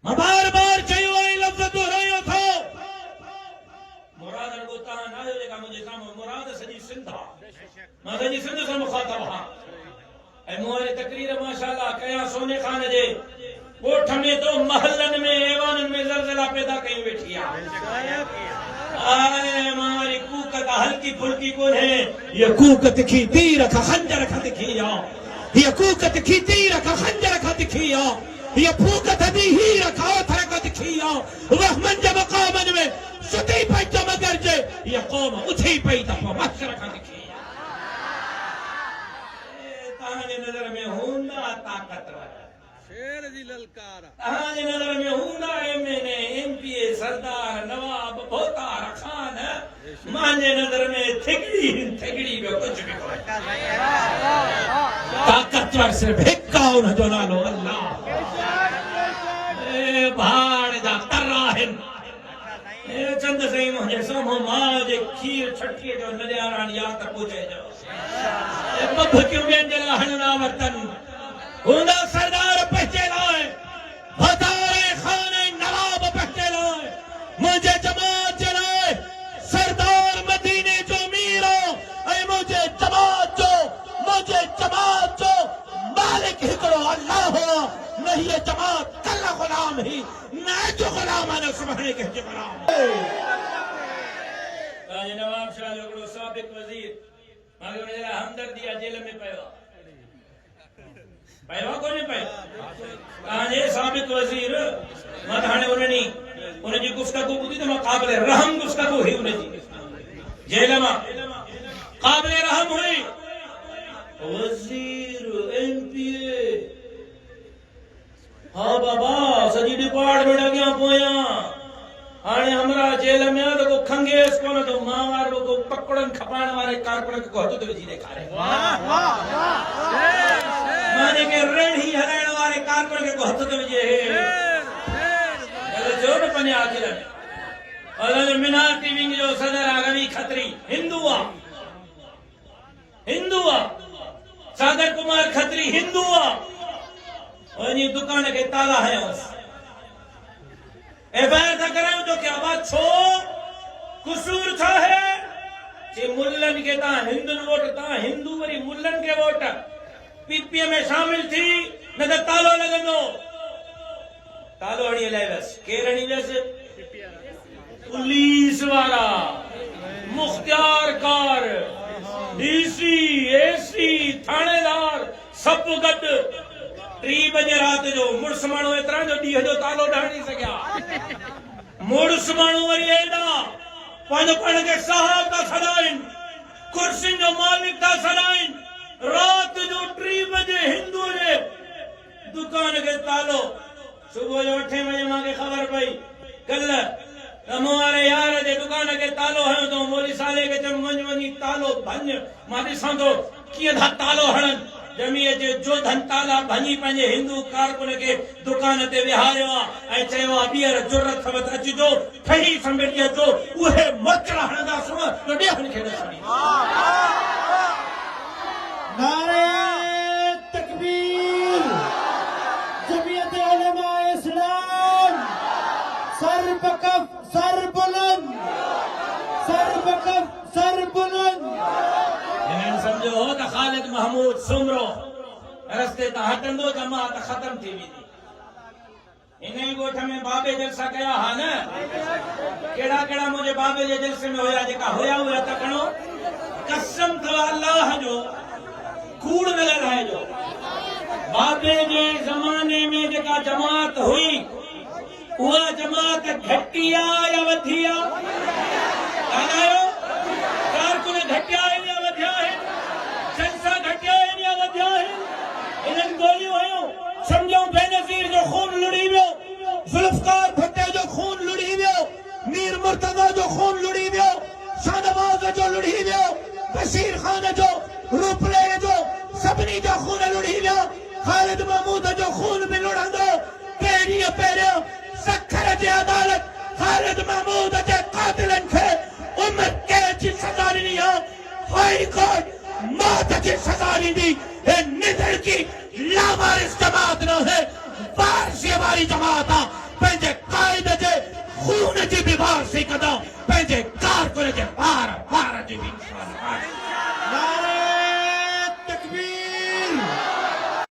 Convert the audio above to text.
मां बार बार चयो ऐं लफ़्ज़ दोहरायो थो मुराद अड़गोता ना जो जेका मुझे साम्हूं मुराद सॼी सिंध आहे मां सॼी सिंध सां मुखातब आहियां ऐं मूं वरी तकरीर माशाअल्लाह कया सोने खान जे ॻोठ में तो महलनि में ऐवाननि में ज़लज़ला पैदा कई वेठी आहे आए मारी कूकत हल्की फुल्की कोन्हे ये कूकत की तीर का खंजर का दिखिया ये कूकत की तीर का खंजर का दिखिया ये फूकत दी हीर का ओथर का दिखिया रहमन जब मकामन में सुती पई जम गरजे ये कौम उठी पई त महशर का दिखिया तहांजे नज़र में हूंदा ताकतवर शेर जी ललकार तहांजे नज़र में हूंदा एमएनए एमपीए सरदार नवाब भोतार खान मांजे नज़र में थिगड़ी में कुछ भी कोन्हे ताकतवर सिर्फ हिक आहे उन जो नालो अल्लाह ए भाड़ जा तर्रा आहिनि ए चंद साईं मुंहिंजे साम्हूं मां जे खीर छठीअ जो नज़ारान याद पूछे जो ए बभकियूं ॿियनि जे लाइ हणना वतन हूंदा सरदार पहुचे लाए भतारे खाने नवाब पहुचे लाए मुझे जमात जे लाए सरदार मदीने जो मीरो ऐं मुझे जमात जो मालिक हिकिड़ो अल्लाह हो नहीं ये जमात कल गुलाम ही न जो गुलाम है सुभाणे के गुलाम ताजे नवाब शाह जो साबिक वजीर मागे उन जरा हमदर्दी जेल में पयो पयो कोने पयो ताजे साबिक वजीर मां हाणे उन जी गुफ्तगू ॿुधी त मां क़ाबिल रहम गुफ्तगू हुई उन जी जेल मां क़ाबिल रहम हुई वजीर एमपीए हाँ बाबा सॼी डिपार्टमेंट अॻियां पोयां हाणे हमरा जेल में आहे त को खंगेस कोन तो मां वारो को पकड़न खपाइण वारे कारकुन को हथ विझी ॾेखारे मां जेके रेढ़ी हलाइण वारे कारकुन खे को हथ विझे जो न पंहिंजे आख़िर में और मिनारटी विंग जो सदर आहे रवि खत्री हिंदू आहे सागर कुमार खत्री हिंदू वही दुकान के ताला है एफआईआर था करायो तो क्या बात छो कसूर था है जे मुल्लन के ता हिंदुन वोट ता हिंदू वरी मुल्लन के वोट पीपीएम में शामिल थी न त तालो लगंदो तालो हणी लाइ बस केर हणी बस पुलिस वाला मुख्तियार कार डीसी एसी थानेदार सब गड 3 बजे रात जो मुड़स माण्हू एतिरा जो ॾींहं जो तालो न हणी सघिया मुड़स माण्हू वरी एॾा पंहिंजो पाण खे साहब था सॾाइनि कुर्सियुनि जो मालिक था सॾाइनि रात जो 3 बजे हिंदू जे दुकान खे तालो सुबुह जो 8 बजे मूंखे ख़बर पई कल मूं वारे यार जे दुकान खे तालो हयो तो मोली साले खे चम वञी तालो भञ मां ॾिसां थो कीअं था तालो हणनि जमीअ जे जोधन ताला भञी पंहिंजे हिंदू कारकुन खे दुकान ते विहारियो आहे ऐं चयो आहे ॿीहर ज़रूरत अथव त अचिजो ठही समेटी अचो उहे मचड़ हणंदा सुण त ॿियनि खे ॾिसणी नारे तकबीर जमीयत उलमा इस्लाम सर बकफ सर बुलंद इन्हनि समझो हो त ख़ालिद महमूद सुमरो रस्ते तां हटंदो जमात ख़त्म थी वेंदी इन ई ॻोठ में बाबे जलसा कया हा न कहिड़ा कहिड़ा मुंहिंजे बाबे जे जलसे में हुया जेका हुया उहे त खणो कसम अथव अल्लाह जो कूड़ न ॻाल्हाइजो बाबे जे ज़माने में जेका जमात हुई उहा जमात घटी आहे या वधी आहे ॻाल्हायो कारकुन घटिया आहिनि या वधिया आहिनि जलसा घटिया आहिनि या वधिया आहिनि इन्हनि गोलियूं हुयूं सम्झो बेनज़ीर जो खून लुड़ी वियो ज़ुल्फ़कार भुट्टे जो खून लुड़ी वियो मीर मुर्तज़ा जो खून लुड़ी वियो शाहनवाज़ जो लुड़ी वियो बशीर खान जो रूपले जो सभिनी जो खून लुड़ी वियो ख़ालिद महमूद जो खून बि लुड़ंदो पहिरियों सखर जी अदालत ख़ालिद महमूद जे क़ातिलनि खे उम्र कैद जी सज़ा ॾिनी आहे हाई कोर्ट मौत की सज़ा ॾींदी निधर की लावारिस जमात न है वारसी वाली जमात आहे पंहिंजे क़ाइद जे खून जी बि वारसी कंदा पंहिंजे कारकुन जे